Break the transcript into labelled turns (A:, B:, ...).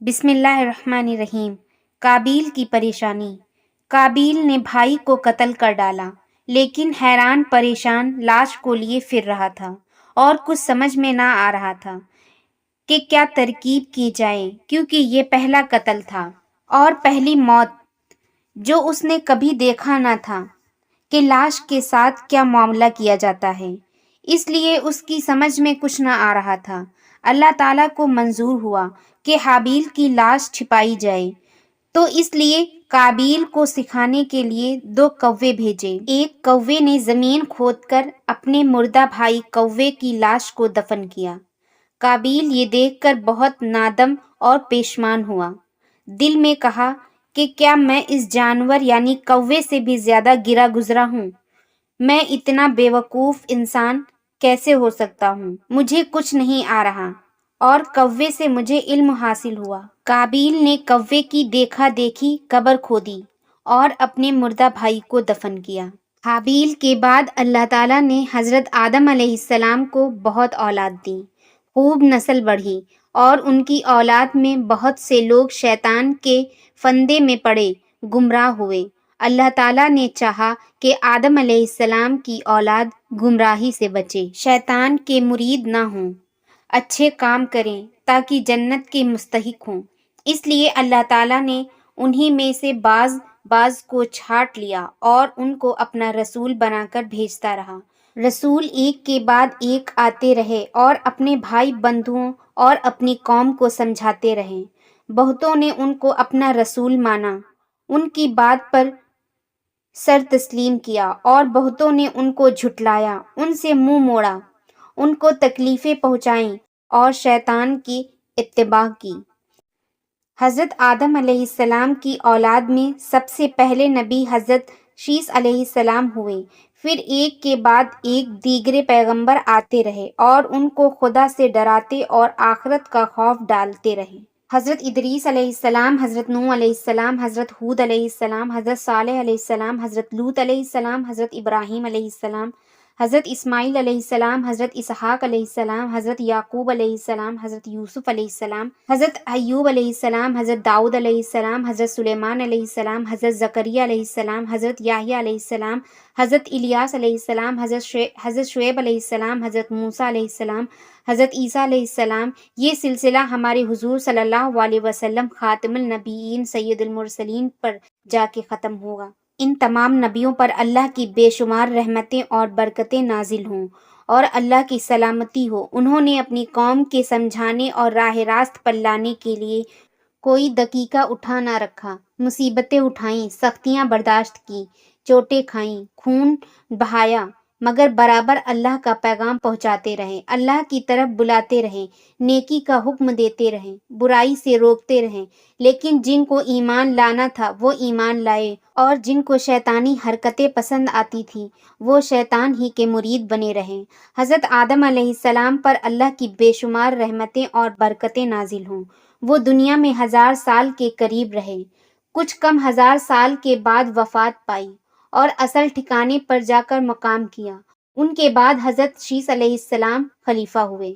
A: بسم اللہ الرحمن الرحیم۔ قابیل کی پریشانی۔ قابیل نے بھائی کو قتل کر ڈالا، لیکن حیران پریشان لاش کو لیے پھر رہا تھا اور کچھ سمجھ میں نہ آ رہا تھا کہ کیا ترکیب کی جائے، کیونکہ یہ پہلا قتل تھا اور پہلی موت جو اس نے کبھی دیکھا نہ تھا کہ لاش کے ساتھ کیا معاملہ کیا جاتا ہے، اس لیے اس کی سمجھ میں کچھ نہ آ رہا تھا۔ اللہ تعالیٰ کو منظور ہوا کہ حابیل کی لاش چھپائی جائے، تو اس لیے قابیل کو سکھانے کے لیے 2 کوے بھیجے۔ ایک کوے نے زمین کھود کر اپنے مردہ بھائی کوے کی لاش کو دفن کیا۔ قابیل یہ دیکھ کر بہت نادم اور پشیمان ہوا، دل میں کہا کہ کیا میں اس جانور یعنی کوے سے بھی زیادہ گرا گزرا ہوں؟ میں اتنا بے وقوف انسان کیسے ہو سکتا ہوں؟ مجھے کچھ نہیں آ رہا اور کوے سے مجھے علم حاصل ہوا۔ قابیل نے کوے کی دیکھا دیکھی قبر کھودی اور اپنے مردہ بھائی کو دفن کیا۔ حابیل کے بعد اللہ تعالیٰ نے حضرت آدم علیہ السلام کو بہت اولاد دی، خوب نسل بڑھی، اور ان کی اولاد میں بہت سے لوگ شیطان کے فندے میں پڑے، گمراہ ہوئے۔ اللہ تعالیٰ نے چاہا کہ آدم علیہ السلام کی اولاد گمراہی سے بچے، شیطان کے مرید نہ ہوں، اچھے کام کریں تاکہ جنت کے مستحق ہوں۔ اس لیے اللہ تعالیٰ نے انہی میں سے بعض کو چھانٹ لیا اور ان کو اپنا رسول بنا کر بھیجتا رہا۔ رسول ایک کے بعد ایک آتے رہے اور اپنے بھائی بندھوؤں اور اپنی قوم کو سمجھاتے رہے۔ بہتوں نے ان کو اپنا رسول مانا، ان کی بات پر سر تسلیم کیا، اور بہتوں نے ان کو جھٹلایا، ان سے منہ موڑا، ان کو تکلیفیں پہنچائیں اور شیطان کی اتباع کی۔ حضرت آدم علیہ السلام کی اولاد میں سب سے پہلے نبی حضرت شیث علیہ السلام ہوئے، پھر ایک کے بعد ایک دیگرے پیغمبر آتے رہے اور ان کو خدا سے ڈراتے اور آخرت کا خوف ڈالتے رہے۔ حضرت ادریس علیہ السلام، حضرت نوح علیہ السلام، حضرت ہود علیہ السلام، حضرت صالح علیہ السلام، حضرت لوط علیہ السلام، حضرت ابراہیم علیہ السلام، حضرت اسماعیل علیہ السلام، حضرت اسحاق علیہ السلام، حضرت یعقوب علیہ السلام، حضرت یوسف علیہ السلام، حضرت ایوب علیہ السلام، حضرت داؤد علیہ السلام، حضرت سلیمان علیہ السلام، حضرت زکریا علیہ السلام، حضرت یحییٰ علیہ السلام، حضرت الیاس علیہ السلام، حضرت شعیب علیہ السلام، حضرت موسیٰ علیہ السلام، حضرت عیسیٰ علیہ السلام۔ یہ سلسلہ ہمارے حضور صلی اللہ علیہ وسلم خاتم النبیین سید المرسلین پر جا کے ختم ہوگا۔ ان تمام نبیوں پر اللہ کی بے شمار رحمتیں اور برکتیں نازل ہوں اور اللہ کی سلامتی ہو۔ انہوں نے اپنی قوم کے سمجھانے اور راہ راست پر لانے کے لیے کوئی دقیقہ اٹھا نہ رکھا، مصیبتیں اٹھائیں، سختیاں برداشت کیں، چوٹیں کھائیں، خون بہایا، مگر برابر اللہ کا پیغام پہنچاتے رہے، اللہ کی طرف بلاتے رہے، نیکی کا حکم دیتے رہے، برائی سے روکتے رہے۔ لیکن جن کو ایمان لانا تھا وہ ایمان لائے، اور جن کو شیطانی حرکتیں پسند آتی تھیں وہ شیطان ہی کے مرید بنے رہے۔ حضرت آدم علیہ السلام پر اللہ کی بے شمار رحمتیں اور برکتیں نازل ہوں۔ وہ دنیا میں 1000 سال کے قریب رہے، کچھ کم 1000 سال کے بعد وفات پائی اور اصل ٹھکانے پر جا کر مقام کیا۔ ان کے بعد حضرت شیث علیہ السلام خلیفہ ہوئے۔